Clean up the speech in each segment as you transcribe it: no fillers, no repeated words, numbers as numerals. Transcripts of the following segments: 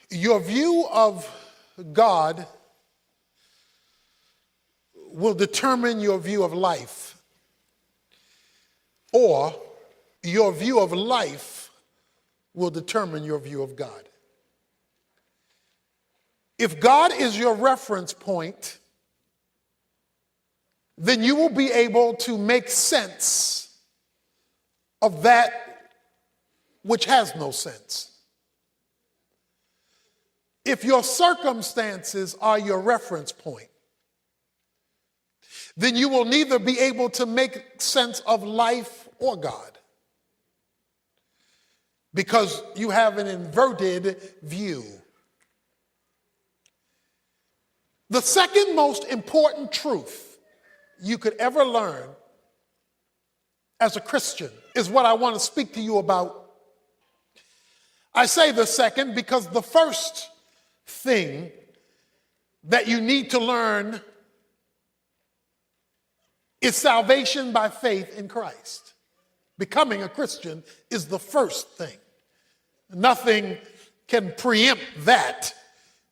Your view of God will determine your view of life, or your view of life will determine your view of God. If God is your reference point, then you will be able to make sense of that which has no sense. If your circumstances are your reference point, then you will neither be able to make sense of life or God, because you have an inverted view. The second most important truth you could ever learn as a Christian is what I want to speak to you about. I say the second because the first thing that you need to learn is salvation by faith in Christ. Becoming a Christian is the first thing. Nothing can preempt that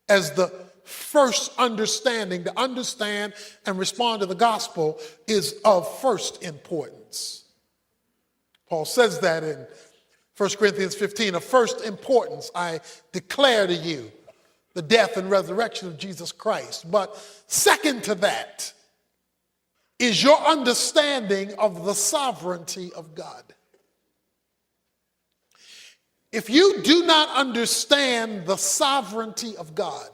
as the first understanding. To understand and respond to the gospel is of first importance. Paul says that in 1 Corinthians 15, of first importance, I declare to you the death and resurrection of Jesus Christ. But second to that is your understanding of the sovereignty of God. If you do not understand the sovereignty of God,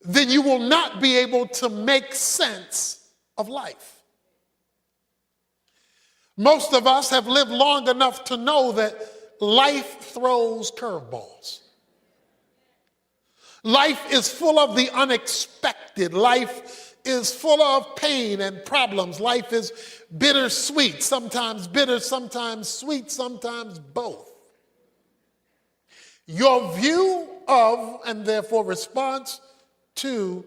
then you will not be able to make sense of life. Most of us have lived long enough to know that life throws curveballs. Life is full of the unexpected. Life is full of pain and problems. Life is bittersweet, sometimes bitter, sometimes sweet, sometimes both. Your view of, and therefore response to,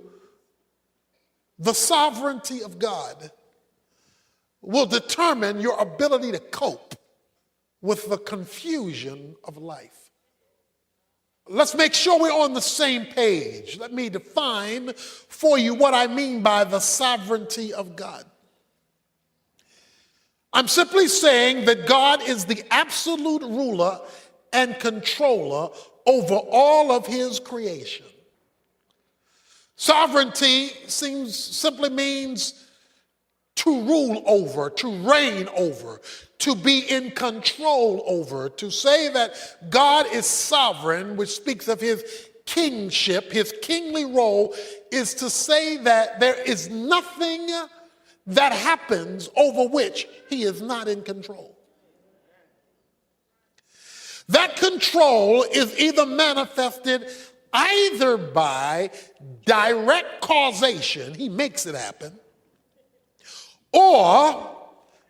the sovereignty of God will determine your ability to cope with the confusion of life. Let's make sure we're on the same page. Let me define for you what I mean by the sovereignty of God. I'm simply saying that God is the absolute ruler and controller over all of his creation. Sovereignty simply means to rule over, to reign over, to be in control over. To say that God is sovereign, which speaks of his kingship, his kingly role, is to say that there is nothing that happens over which he is not in control. That control is either manifested either by direct causation, he makes it happen, or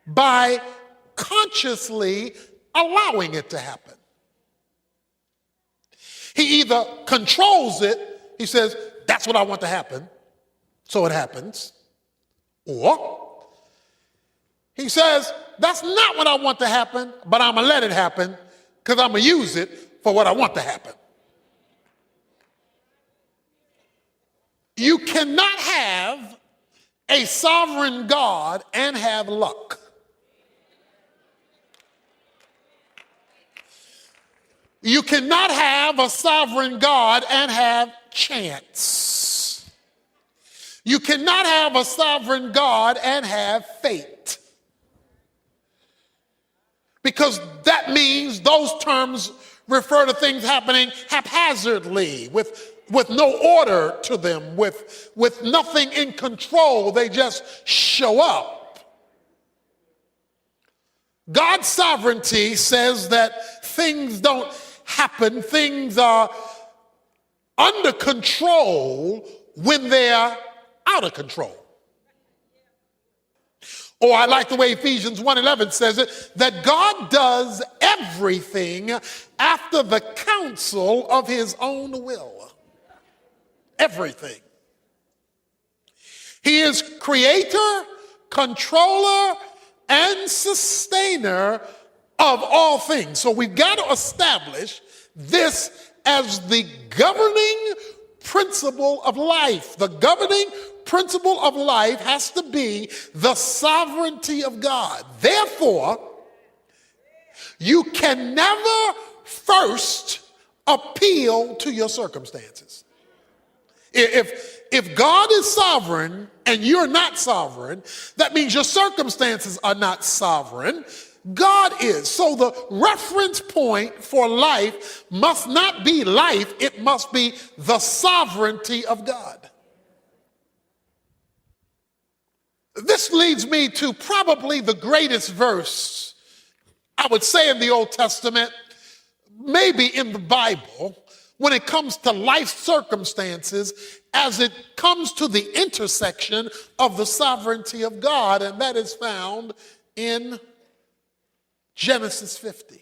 by consciously allowing it to happen. He either controls it, he says, that's what I want to happen, so it happens, or he says, that's not what I want to happen, but I'm going to let it happen because I'm going to use it for what I want to happen. You cannot have a sovereign God and have luck. You cannot have a sovereign God and have chance. You cannot have a sovereign God and have fate. Because that means those terms refer to things happening haphazardly, with no order to them, with nothing in control. They just show up. God's sovereignty says that things don't happen, things are under control when they're out of control. Or I like the way Ephesians 1:11 says it, that God does everything after the counsel of his own will. Everything. He is creator, controller, and sustainer of all things. So we've got to establish this as the governing principle of life. The governing principle of life has to be the sovereignty of God. Therefore, you can never first appeal to your circumstances. If God is sovereign and you're not sovereign, that means your circumstances are not sovereign. God is. So the reference point for life must not be life, it must be the sovereignty of God. This leads me to probably the greatest verse, I would say, in the Old Testament, maybe in the Bible, when it comes to life circumstances, as it comes to the intersection of the sovereignty of God, and that is found in Genesis 50.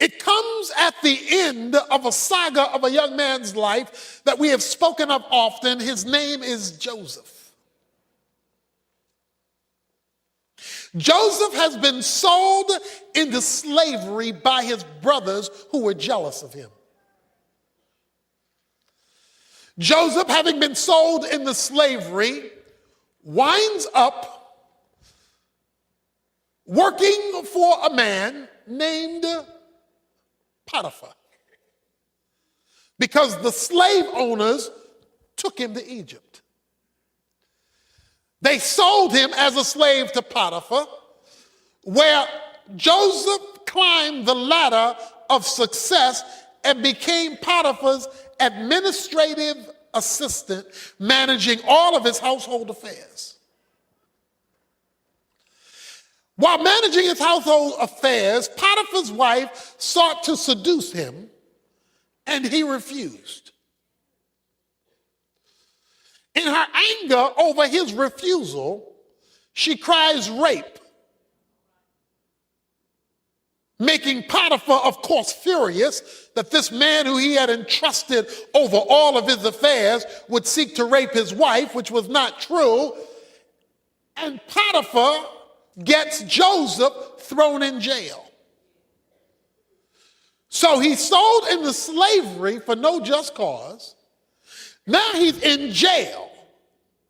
It comes at the end of a saga of a young man's life that we have spoken of often. His name is Joseph. Joseph has been sold into slavery by his brothers who were jealous of him. Joseph, having been sold into slavery, winds up working for a man named Potiphar, because the slave owners took him to Egypt. They sold him as a slave to Potiphar, where Joseph climbed the ladder of success and became Potiphar's administrative assistant, managing all of his household affairs. While managing his household affairs, Potiphar's wife sought to seduce him, and he refused. In her anger over his refusal, she cries rape, making Potiphar, of course, furious that this man who he had entrusted over all of his affairs would seek to rape his wife, which was not true. And Potiphar gets Joseph thrown in jail. So he's sold into slavery for no just cause. Now he's in jail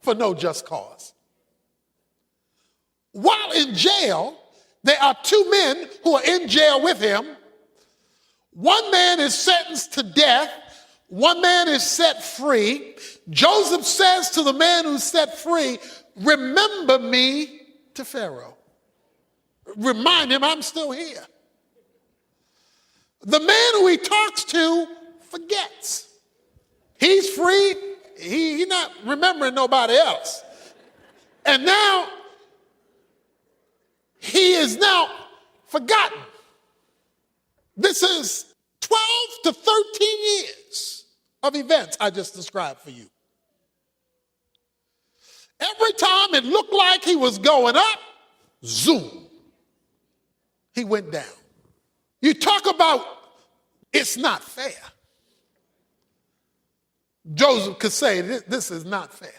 for no just cause. While in jail, there are two men who are in jail with him. One man is sentenced to death. One man is set free. Joseph says to the man who's set free, "Remember me to Pharaoh." Remind him I'm still here. The man who he talks to forgets. He's free. He's not remembering nobody else. And now he is now forgotten. This is 12 to 13 years of events I just described for you. Every time it looked like he was going up, zoom, he went down. You talk about it's not fair. Joseph could say, this is not fair.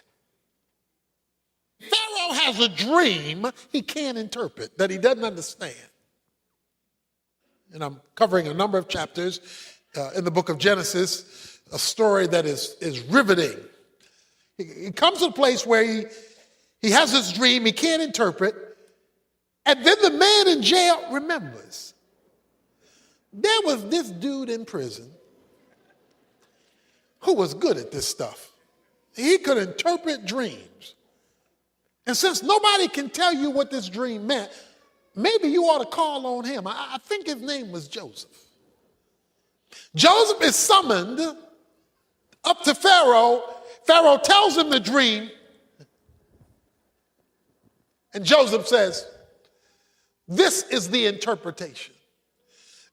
Pharaoh has a dream he can't interpret, that he doesn't understand. And I'm covering a number of chapters in the book of Genesis, a story that is riveting. He comes to a place where he has this dream he can't interpret, and then the man in jail remembers. There was this dude in prison who was good at this stuff. He could interpret dreams. And since nobody can tell you what this dream meant, maybe you ought to call on him. I think his name was Joseph. Joseph is summoned up to Pharaoh. Pharaoh tells him the dream. And Joseph says, this is the interpretation.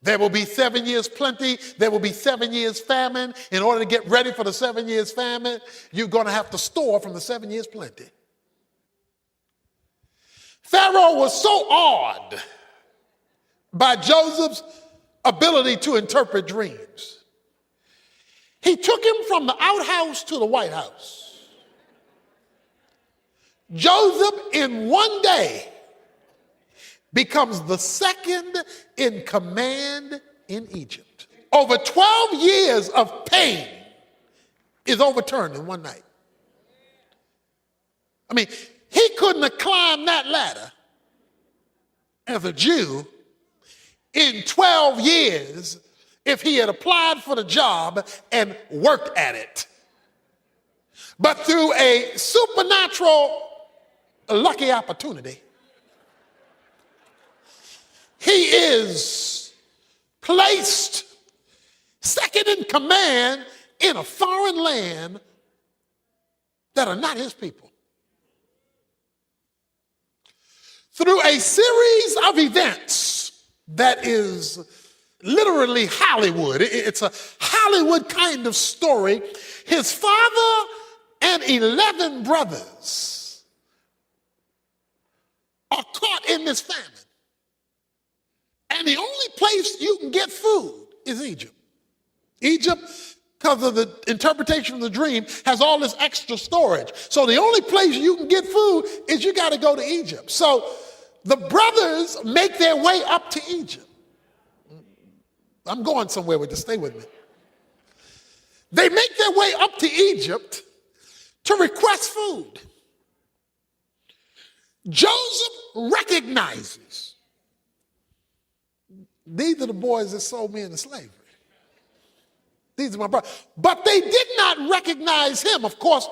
There will be 7 years plenty. There will be 7 years famine. In order to get ready for the 7 years famine, you're going to have to store from the 7 years plenty. Pharaoh was so awed by Joseph's ability to interpret dreams. He took him from the outhouse to the White House. Joseph, in one day, becomes the second in command in Egypt. Over 12 years of pain is overturned in one night. I mean, he couldn't have climbed that ladder as a Jew in 12 years if he had applied for the job and worked at it. But through a supernatural lucky opportunity, he is placed second in command in a foreign land that are not his people. Through a series of events that is literally Hollywood. It's a Hollywood kind of story. His father and 11 brothers are caught in this famine. And the only place you can get food is Egypt. Egypt, because of the interpretation of the dream, has all this extra storage. So the only place you can get food is you got to go to Egypt. So the brothers make their way up to Egypt. I'm going somewhere with this, stay with me. They make their way up to Egypt to request food. Joseph recognizes these are the boys that sold me into slavery. These are my brothers. But they did not recognize him. Of course,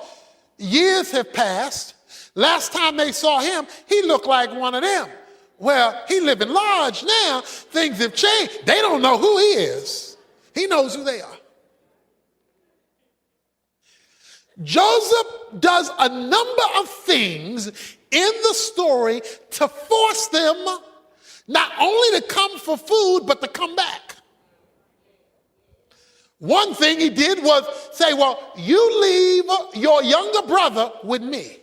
years have passed. Last time they saw him, he looked like one of them. Well, he living large now. Things have changed. They don't know who he is. He knows who they are. Joseph does a number of things in the story to force them not only to come for food, but to come back. One thing he did was say, well, you leave your younger brother with me.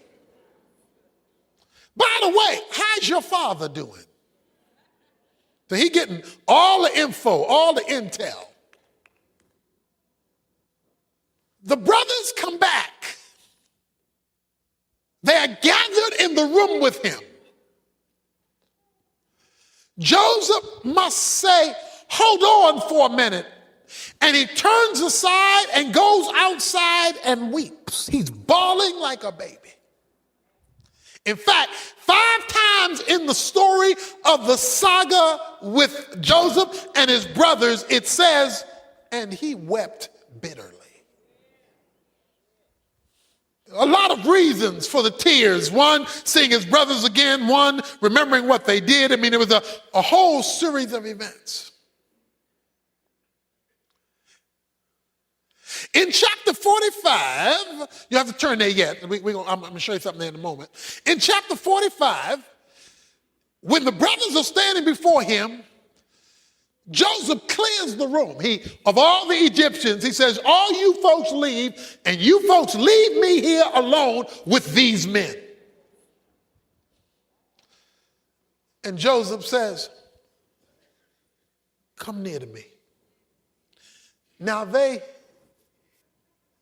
By the way, how's your father doing? So he getting all the info, all the intel. The brothers come back. They are gathered in the room with him. Joseph must say, hold on for a minute. And he turns aside and goes outside and weeps. He's bawling like a baby. In fact, 5 times in the story of the saga with Joseph and his brothers, it says, and he wept bitterly. A lot of reasons for the tears. One, seeing his brothers again. One, remembering what they did. I mean, it was a whole series of events. In chapter 45, you have to turn there yet. I'm going to show you something there in a moment. In chapter 45, when the brothers are standing before him, Joseph clears the room. Of all the Egyptians, he says, all you folks leave, and you folks leave me here alone with these men. And Joseph says, come near to me. Now they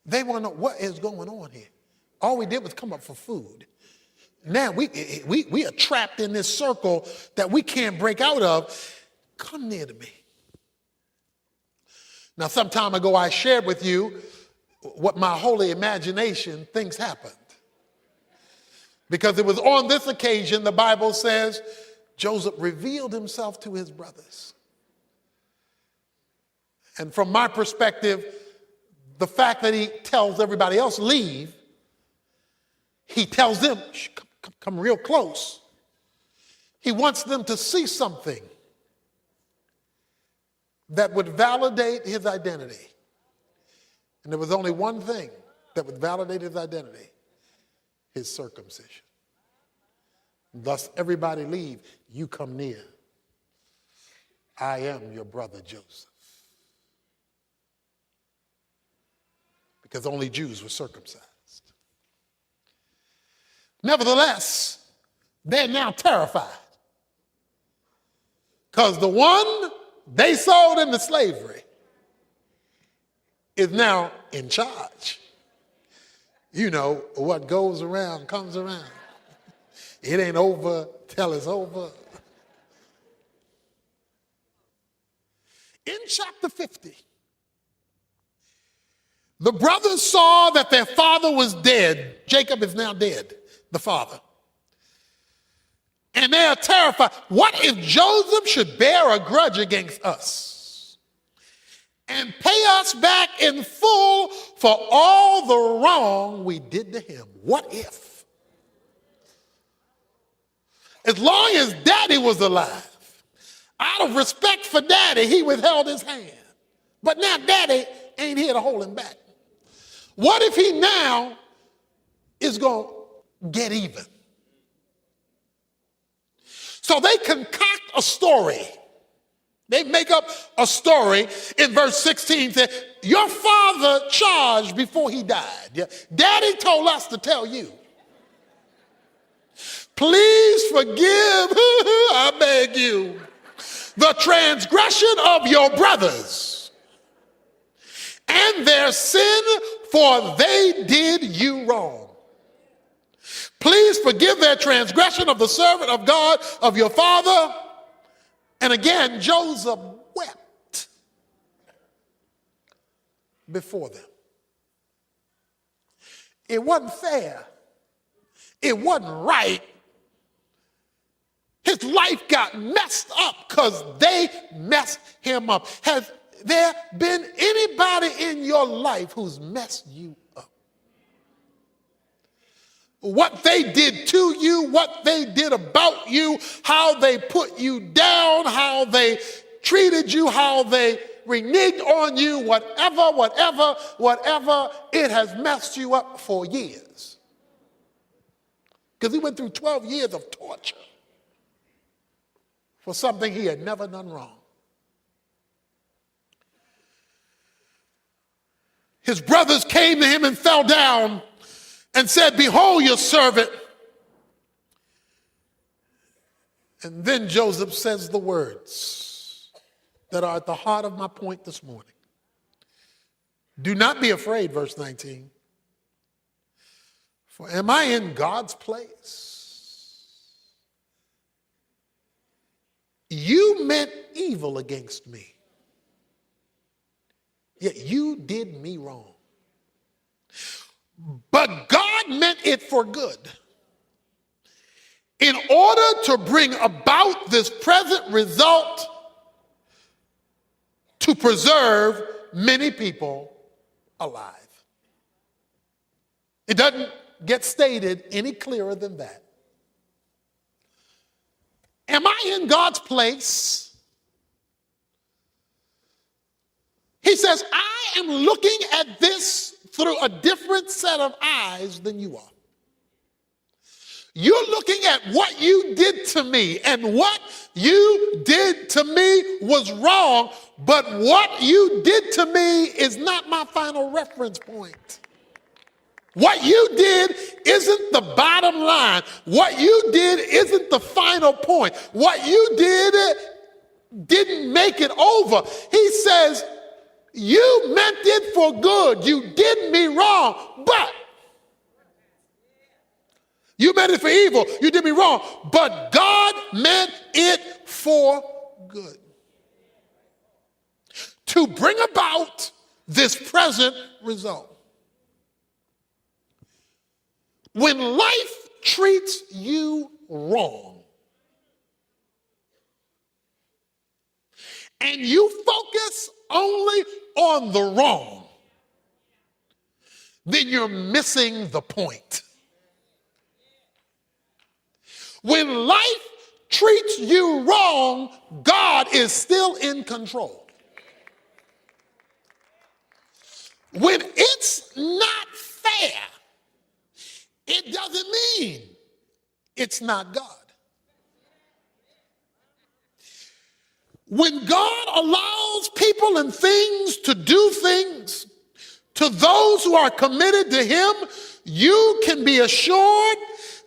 want to know what is going on here. All we did was come up for food. Now we are trapped in this circle that we can't break out of. Come near to me. Now, some time ago, I shared with you what my holy imagination thinks happened. Because it was on this occasion, the Bible says, Joseph revealed himself to his brothers. And from my perspective, the fact that he tells everybody else, leave, he tells them, come real close. He wants them to see something that would validate his identity. And there was only one thing that would validate his identity: his circumcision. Thus, everybody leave, you come near. I am your brother Joseph. Because only Jews were circumcised. Nevertheless, they're now terrified. Because the one they sold into slavery is now in charge. You know, what goes around comes around. It ain't over till it's over. In chapter 50, the brothers saw that their father was dead. Jacob is now dead, the father. And they are terrified. What if Joseph should bear a grudge against us and pay us back in full for all the wrong we did to him? What if? As long as daddy was alive, out of respect for daddy, he withheld his hand. But now daddy ain't here to hold him back. What if he now is going to get even? So they concoct a story. They make up a story in verse 16 that your father charged before he died. Yeah. Daddy told us to tell you. Please forgive, I beg you, the transgression of your brothers and their sin, for they did you wrong. Please forgive their transgression of the servant of God, of your father. And again, Joseph wept before them. It wasn't fair. It wasn't right. His life got messed up because they messed him up. Has there been anybody in your life who's messed you up? What they did to you, what they did about you, how they put you down, how they treated you, how they reneged on you, whatever, it has messed you up for years. Because he went through 12 years of torture for something he had never done wrong. His brothers came to him and fell down and said, behold your servant. And then Joseph says the words that are at the heart of my point this morning. Do not be afraid, verse 19. For am I in God's place? You meant evil against me, yet you did me wrong. But God meant it for good, in order to bring about this present result, to preserve many people alive. It doesn't get stated any clearer than that. Am I in God's place? He says, I am looking at this through a different set of eyes than you are. You're looking at what you did to me, and what you did to me was wrong, but what you did to me is not my final reference point. What you did isn't the bottom line. What you did isn't the final point. What you did didn't make it over. He says, you meant it for good. You did me wrong, but you meant it for evil. You did me wrong, but God meant it for good, to bring about this present result. When life treats you wrong and you focus only on the wrong, then you're missing the point. When life treats you wrong, God is still in control. When it's not fair, it doesn't mean it's not God. When God allows people and things to do things to those who are committed to him, you can be assured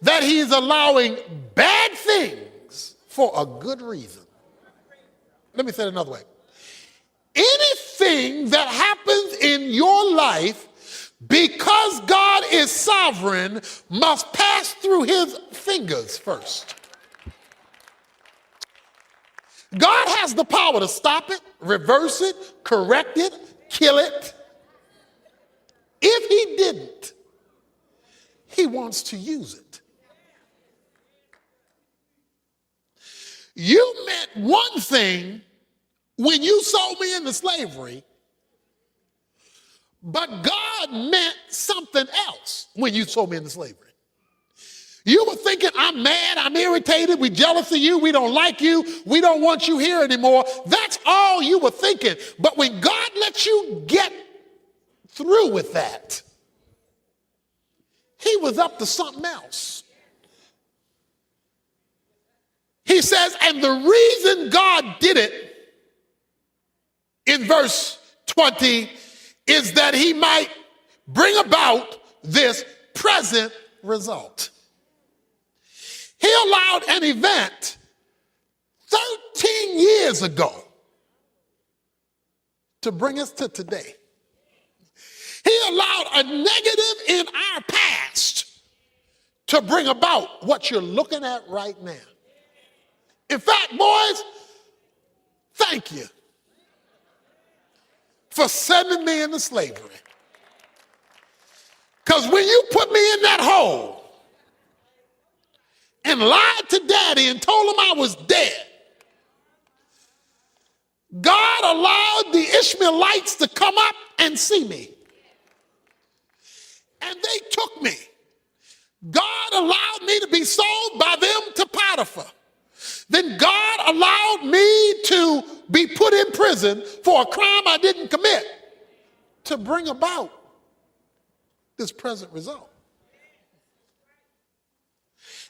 that he's allowing bad things for a good reason. Let me say it another way. Anything that happens in your life, because God is sovereign, must pass through his fingers first. God has the power to stop it. reverse it, correct it, kill it. If he didn't, he wants to use it. You meant one thing when you sold me into slavery, but God meant something else when you sold me into slavery. You were thinking, I'm mad, I'm irritated, we're jealous of you, we don't like you, we don't want you here anymore. That's all you were thinking. But when God lets you get through with that, he was up to something else. He says, and the reason God did it in verse 20 is that he might bring about this present result. He allowed an event 13 years ago to bring us to today. He allowed a negative in our past to bring about what you're looking at right now. In fact, boys, thank you for sending me into slavery. Because when you put me in that hole and lied to daddy and told him I was dead, God allowed the Ishmaelites to come up and see me. And they took me. God allowed me to be sold by them to Potiphar. Then God allowed me to be put in prison for a crime I didn't commit to bring about this present result.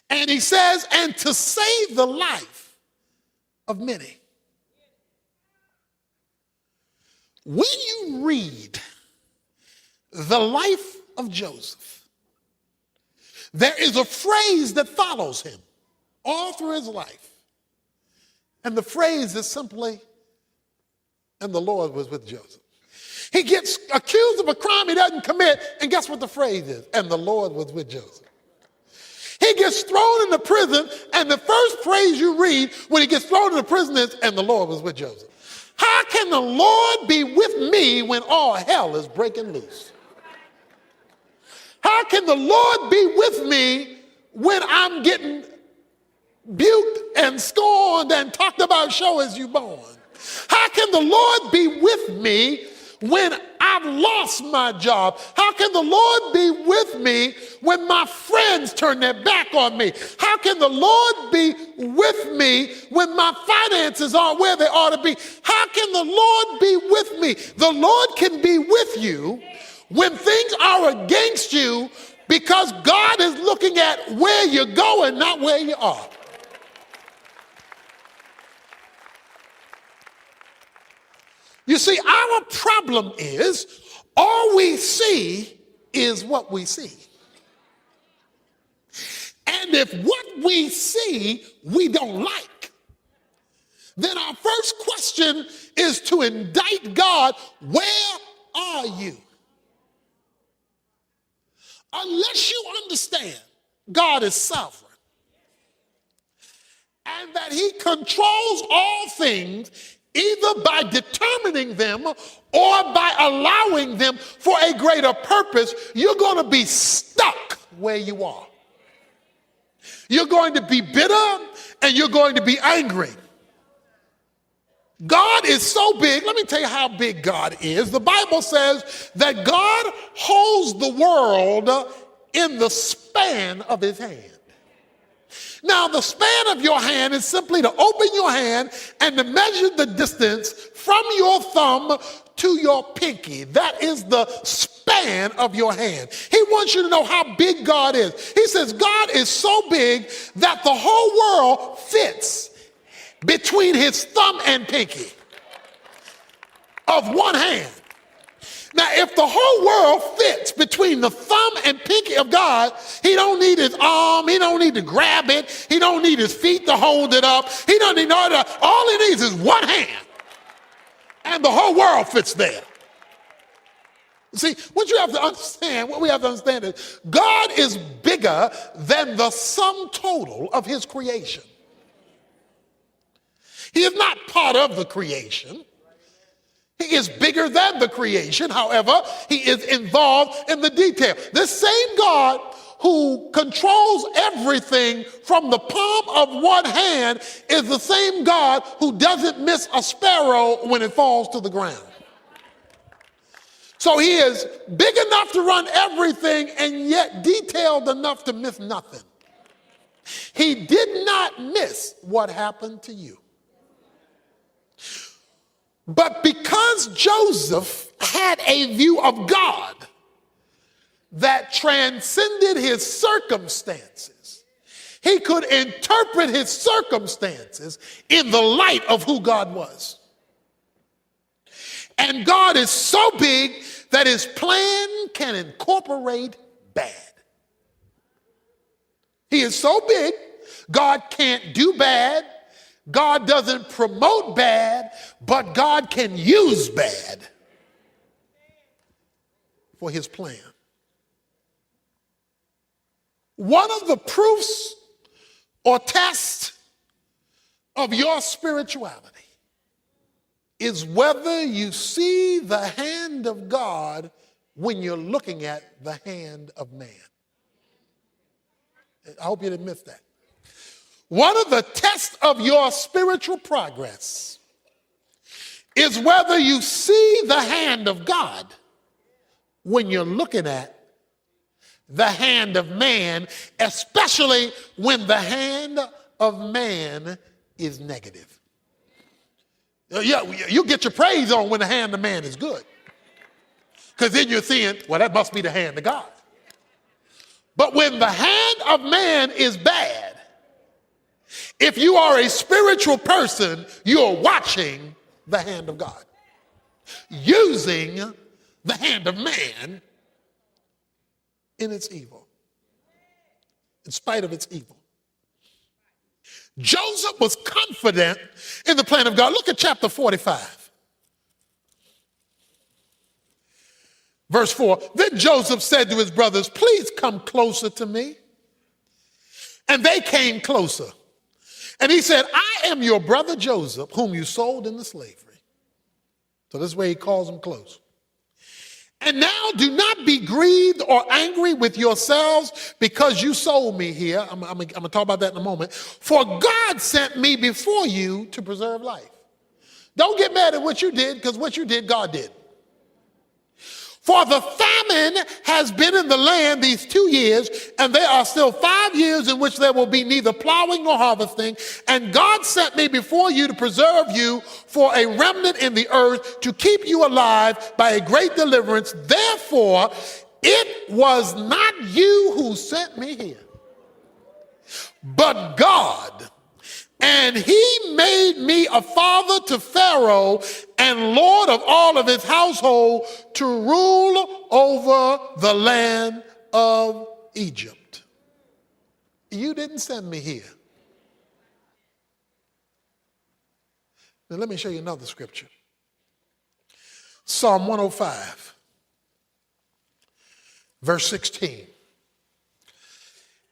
And he says, and to save the life of many. When you read the life of Joseph, there is a phrase that follows him all through his life. And the phrase is simply, and the Lord was with Joseph. He gets accused of a crime he doesn't commit, and guess what the phrase is? And the Lord was with Joseph. He gets thrown into prison, and the first phrase you read when he gets thrown into prison is, and the Lord was with Joseph. How can the Lord be with me when all hell is breaking loose? How can the Lord be with me when I'm getting buked and scorned and talked about show as you born? How can the Lord be with me when I've lost my job? How can the Lord be with me when my friends turn their back on me? How can the Lord be with me when my finances aren't where they ought to be? How can the Lord be with me? The Lord can be with you when things are against you because God is looking at where you're going, not where you are. You see, our problem is all we see is what we see. And if what we see we don't like, then our first question is to indict God, where are you? Unless you understand God is sovereign and that he controls all things either by determining them or by allowing them for a greater purpose, you're going to be stuck where you are. You're going to be bitter and you're going to be angry. God is so big. Let me tell you how big God is. The Bible says that God holds the world in the span of his hand. Now, the span of your hand is simply to open your hand and to measure the distance from your thumb to your pinky. That is the span of your hand. He wants you to know how big God is. He says God is so big that the whole world fits between his thumb and pinky of one hand. Now, if the whole world fits between the thumb and pinky of God, he don't need his arm, he don't need to grab it, he don't need his feet to hold it up, he don't need all that. All he needs is one hand, and the whole world fits there. See, what we have to understand is God is bigger than the sum total of his creation. He is not part of the creation. He is bigger than the creation. However, he is involved in the detail. This same God who controls everything from the palm of one hand is the same God who doesn't miss a sparrow when it falls to the ground. So he is big enough to run everything and yet detailed enough to miss nothing. He did not miss what happened to you. But because Joseph had a view of God that transcended his circumstances, he could interpret his circumstances in the light of who God was. And God is so big that his plan can incorporate bad. He is so big, God can't do bad. God doesn't promote bad, but God can use bad for his plan. One of the proofs or tests of your spirituality is whether you see the hand of God when you're looking at the hand of man. I hope you didn't miss that. One of the tests of your spiritual progress is whether you see the hand of God when you're looking at the hand of man, especially when the hand of man is negative. Yeah, you get your praise on when the hand of man is good. Because then you're seeing, well, that must be the hand of God. But when the hand of man is bad, if you are a spiritual person, you're watching the hand of God, using the hand of man in its evil, in spite of its evil. Joseph was confident in the plan of God. Look at chapter 45. Verse 4, then Joseph said to his brothers, please come closer to me. And they came closer. And he said, I am your brother Joseph, whom you sold into slavery. So this is where he calls them close. And now do not be grieved or angry with yourselves because you sold me here. I'm going to talk about that in a moment. For God sent me before you to preserve life. Don't get mad at what you did, because what you did, God did. For the famine has been in the land these 2 years, and there are still 5 years in which there will be neither plowing nor harvesting. And God sent me before you to preserve you for a remnant in the earth, to keep you alive by a great deliverance. Therefore, it was not you who sent me here, but God. And he made me a father to Pharaoh and Lord of all of his household, to rule over the land of Egypt. You didn't send me here. Now let me show you another scripture. Psalm 105, verse 16.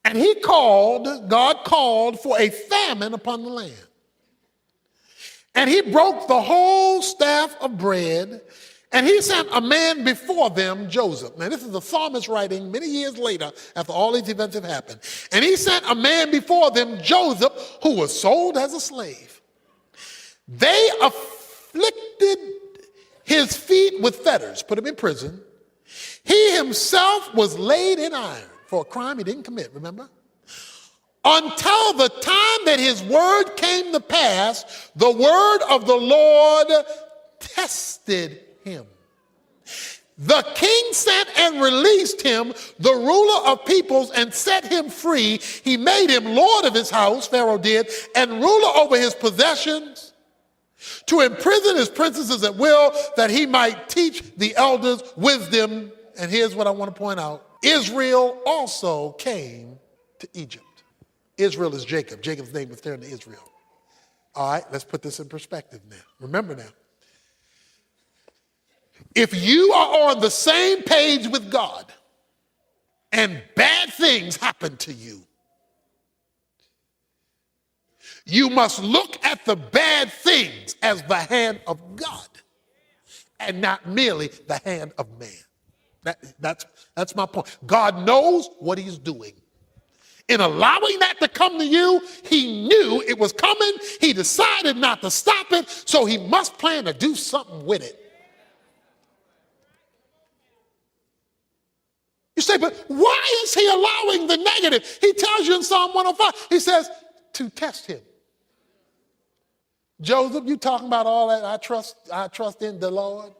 And God called for a famine upon the land. And he broke the whole staff of bread, and he sent a man before them, Joseph. Now this is the psalmist writing many years later after all these events have happened. And he sent a man before them, Joseph, who was sold as a slave. They afflicted his feet with fetters, put him in prison. He himself was laid in iron for a crime he didn't commit, remember? Until the time that his word came to pass, the word of the Lord tested him. The king sent and released him, the ruler of peoples, and set him free. He made him lord of his house, Pharaoh did, and ruler over his possessions, to imprison his princesses at will, that he might teach the elders wisdom. And here's what I want to point out. Israel also came to Egypt. Israel is Jacob. Jacob's name was turned to Israel. All right, let's put this in perspective now. Remember now, if you are on the same page with God and bad things happen to you, you must look at the bad things as the hand of God and not merely the hand of man. That's my point. God knows what he's doing. In allowing that to come to you, he knew it was coming. He decided not to stop it, so he must plan to do something with it. You say, but why is he allowing the negative? He tells you in Psalm 105, he says, to test him. Joseph, you talking about all that, I trust in the Lord.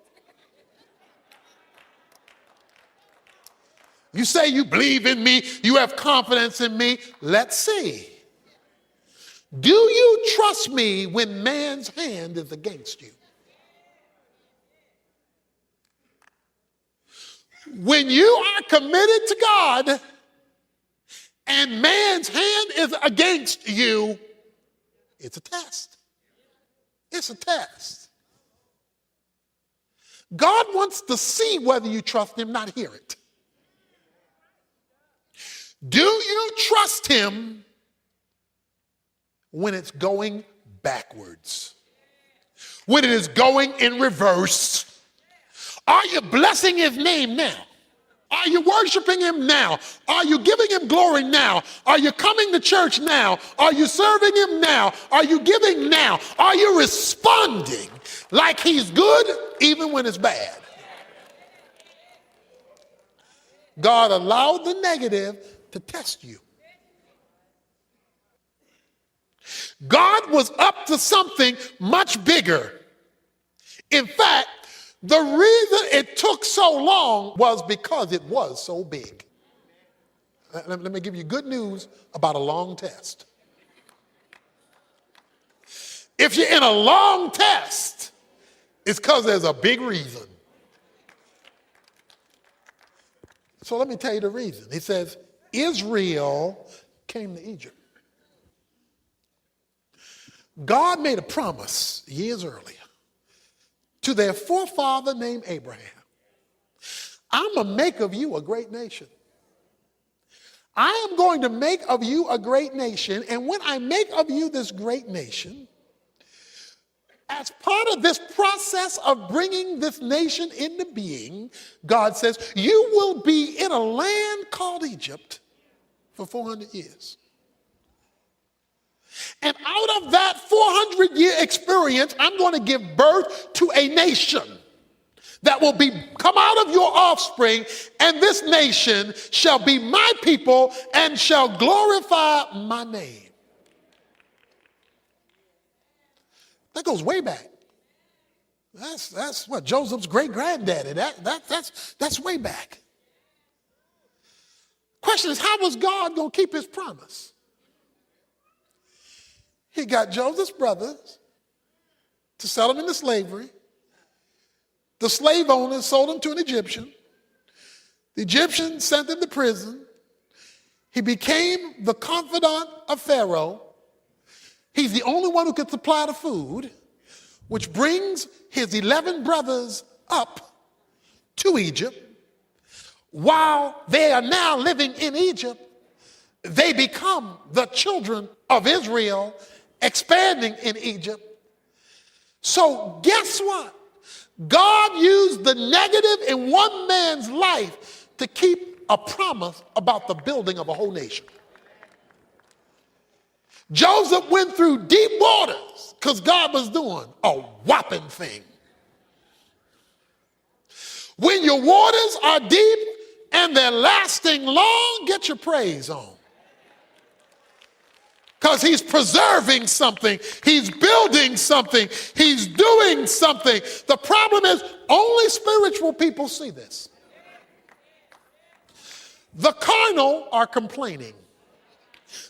You say you believe in me, you have confidence in me. Let's see. Do you trust me when man's hand is against you? When you are committed to God and man's hand is against you, it's a test. It's a test. God wants to see whether you trust him, not hear it. Do you trust him when it's going backwards? When it is going in reverse? Are you blessing his name now? Are you worshiping him now? Are you giving him glory now? Are you coming to church now? Are you serving him now? Are you giving now? Are you responding like he's good even when it's bad? God allowed the negative to test you. God was up to something much bigger. In fact, the reason it took so long was because it was so big. Let me give you good news about a long test. If you're in a long test, it's because there's a big reason. So let me tell you the reason. He says, Israel came to Egypt. God made a promise years earlier to their forefather named Abraham. I'm going to make of you a great nation. I am going to make of you a great nation, and when I make of you this great nation, as part of this process of bringing this nation into being, God says, you will be in a land called Egypt for 400 years. And out of that 400-year experience, I'm going to give birth to a nation that will come out of your offspring, and this nation shall be my people and shall glorify my name. That goes way back. That's what Joseph's great-granddaddy. That's way back. Question is, how was God going to keep his promise? He got Joseph's brothers to sell him into slavery. The slave owners sold him to an Egyptian. The Egyptian sent him to prison. He became the confidant of Pharaoh. He's the only one who could supply the food, which brings his 11 brothers up to Egypt. While they are now living in Egypt, they become the children of Israel, expanding in Egypt. So guess what? God used the negative in one man's life to keep a promise about the building of a whole nation. Joseph went through deep waters because God was doing a whopping thing. When your waters are deep and they're lasting long, get your praise on. Because he's preserving something. He's building something. He's doing something. The problem is only spiritual people see this. The carnal are complaining.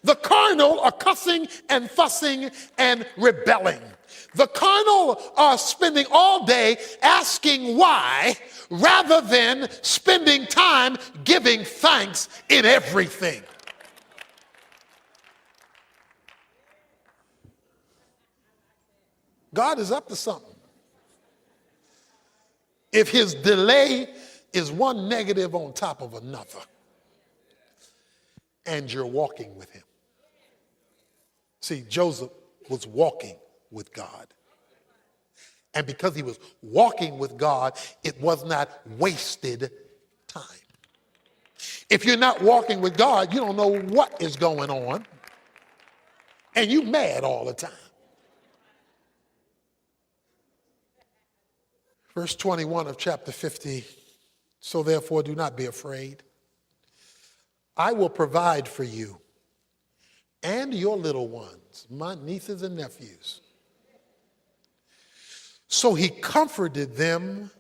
The carnal are cussing and fussing and rebelling. The carnal are spending all day asking why rather than spending time giving thanks in everything. God is up to something. If his delay is one negative on top of another, and you're walking with him. See, Joseph was walking with God. And because he was walking with God, it was not wasted time. If you're not walking with God, you don't know what is going on, and you mad all the time. Verse 21 of chapter 50, so therefore do not be afraid. I will provide for you and your little ones, my nieces and nephews. So he comforted them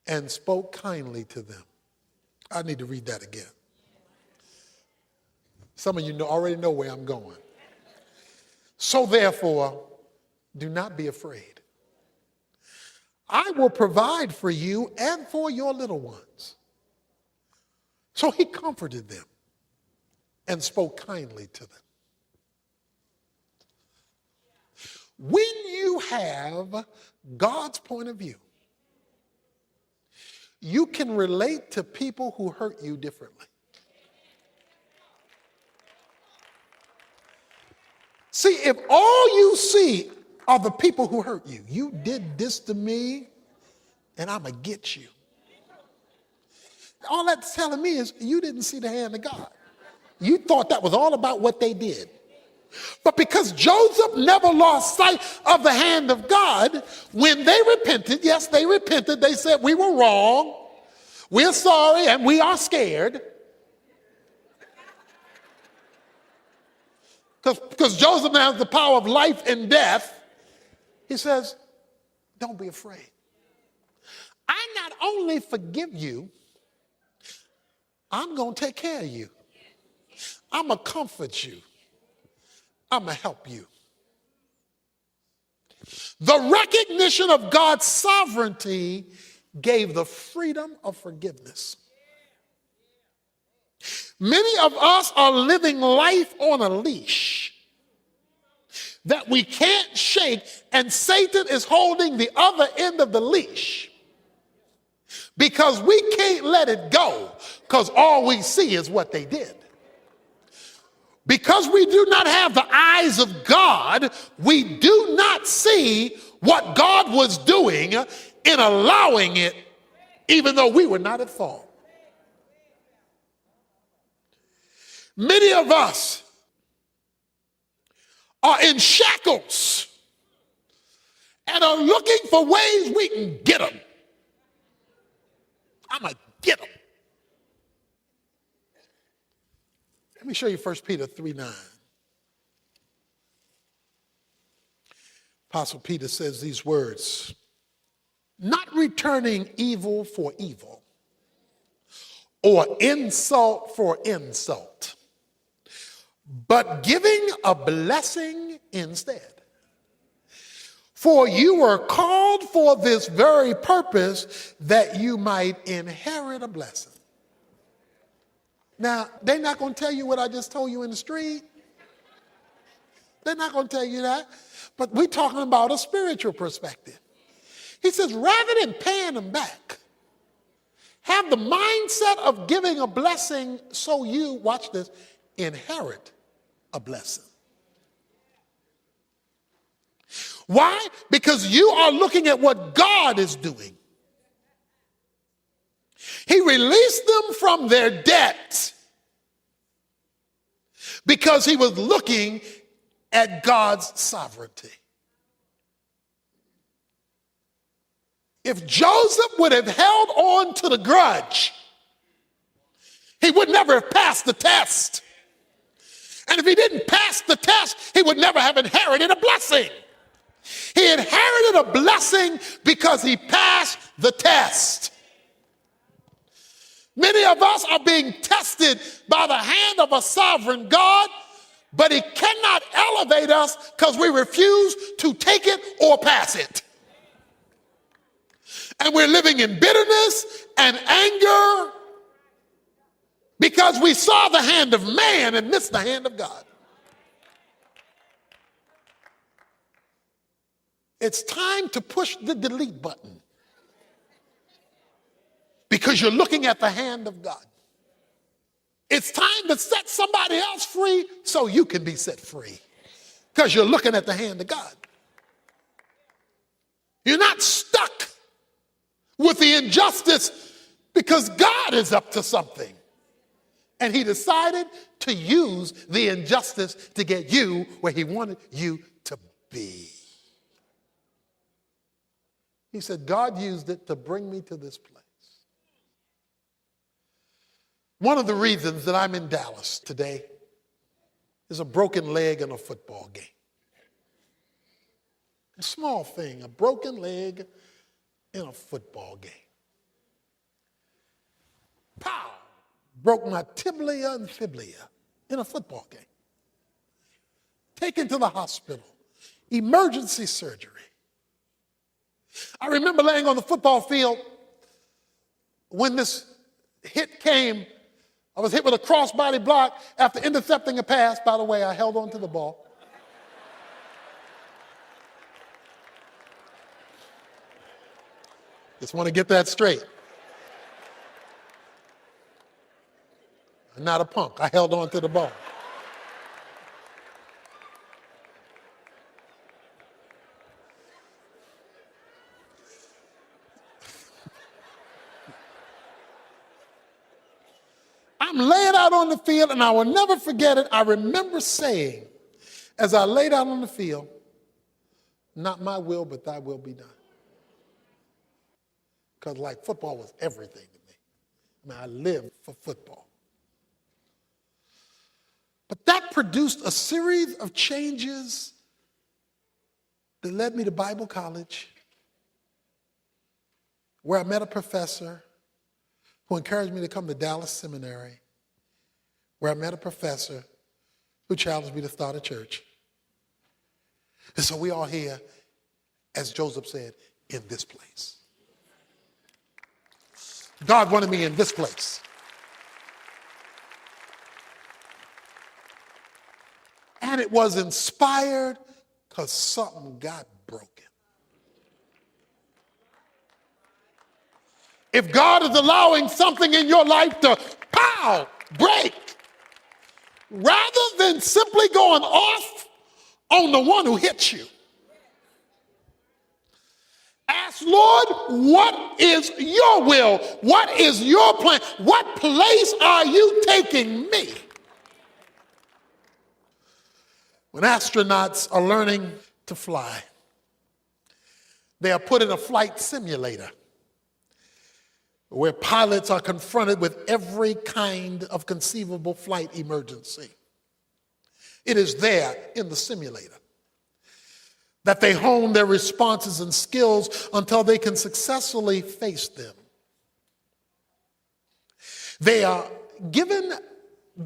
and spoke kindly to them. I need to read that again. Some of you already know where I'm going. So therefore, do not be afraid. I will provide for you and for your little ones. So he comforted them and spoke kindly to them. When you have God's point of view, you can relate to people who hurt you differently. See, if all you see are the people who hurt you, you did this to me and I'm going to get you. All that's telling me is you didn't see the hand of God. You thought that was all about what they did. But because Joseph never lost sight of the hand of God, when they repented, yes, they repented. They said, we were wrong. We're sorry and we are scared. Because Joseph now has the power of life and death. He says, don't be afraid. I not only forgive you, I'm going to take care of you. I'm going to comfort you. I'm going to help you. The recognition of God's sovereignty gave the freedom of forgiveness. Many of us are living life on a leash that we can't shake, and Satan is holding the other end of the leash because we can't let it go because all we see is what they did. Because we do not have the eyes of God, we do not see what God was doing in allowing it, even though we were not at fault. Many of us are in shackles and are looking for ways we can get them. I'm going to get them. Let me show you 1 Peter 3:9. Apostle Peter says these words, not returning evil for evil or insult for insult, but giving a blessing instead. For you were called for this very purpose, that you might inherit a blessing. Now, they're not going to tell you what I just told you in the street. They're not going to tell you that. But we're talking about a spiritual perspective. He says, rather than paying them back, have the mindset of giving a blessing so you, watch this, inherit a blessing. Why? Because you are looking at what God is doing. He released them from their debt because he was looking at God's sovereignty. If Joseph would have held on to the grudge, he would never have passed the test. And if he didn't pass the test, he would never have inherited a blessing. He inherited a blessing because he passed the test. Many of us are being tested by the hand of a sovereign God, but he cannot elevate us because we refuse to take it or pass it. And we're living in bitterness and anger because we saw the hand of man and missed the hand of God. It's time to push the delete button because you're looking at the hand of God. It's time to set somebody else free so you can be set free because you're looking at the hand of God. You're not stuck with the injustice because God is up to something. And he decided to use the injustice to get you where he wanted you to be. He said, God used it to bring me to this place. One of the reasons that I'm in Dallas today is a broken leg in a football game. A small thing, a broken leg in a football game. Pow! Broke my tibia and fibula in a football game. Taken to the hospital. Emergency surgery. I remember laying on the football field when this hit came. I was hit with a crossbody block after intercepting a pass. By the way, I held on to the ball. Just want to get that straight. I'm not a punk. I held on to the ball. I'm laying out on the field, and I will never forget it. I remember saying, as I laid out on the field, not my will, but thy will be done. Because like football was everything to me. I mean, I lived for football. But that produced a series of changes that led me to Bible college, where I met a professor who encouraged me to come to Dallas Seminary, where I met a professor who challenged me to start a church. And so we are here, as Joseph said, in this place. God wanted me in this place. And it was inspired because something got broken. If God is allowing something in your life to break, rather than simply going off on the one who hit you, ask, Lord, what is your will? What is your plan? What place are you taking me? When astronauts are learning to fly, they are put in a flight simulator where pilots are confronted with every kind of conceivable flight emergency. It is there in the simulator that they hone their responses and skills until they can successfully face them. They are given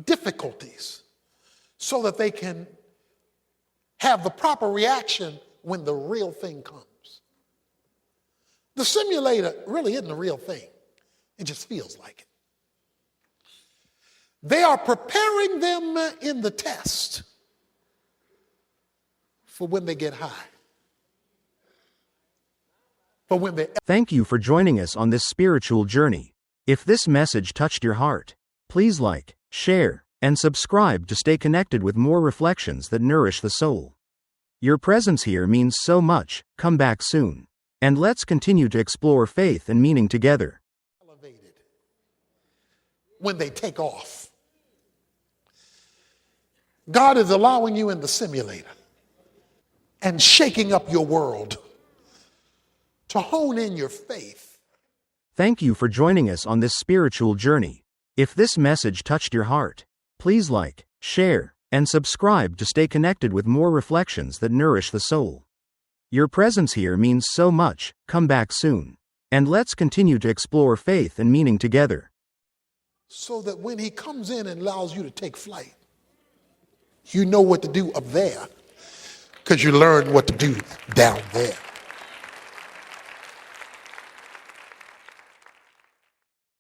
difficulties so that they can have the proper reaction when the real thing comes. The simulator really isn't the real thing. It just feels like it. They are preparing them in the test for when they get high. For when they... Thank you for joining us on this spiritual journey. If this message touched your heart, please like, share, and subscribe to stay connected with more reflections that nourish the soul. Your presence here means so much. Come back soon. And let's continue to explore faith and meaning together. Elevated when they take off. God is allowing you in the simulator and shaking up your world to hone in your faith. Thank you for joining us on this spiritual journey. If this message touched your heart, please like, share, and subscribe to stay connected with more reflections that nourish the soul. Your presence here means so much. Come back soon. And let's continue to explore faith and meaning together. So that when he comes in and allows you to take flight, you know what to do up there because you learned what to do down there.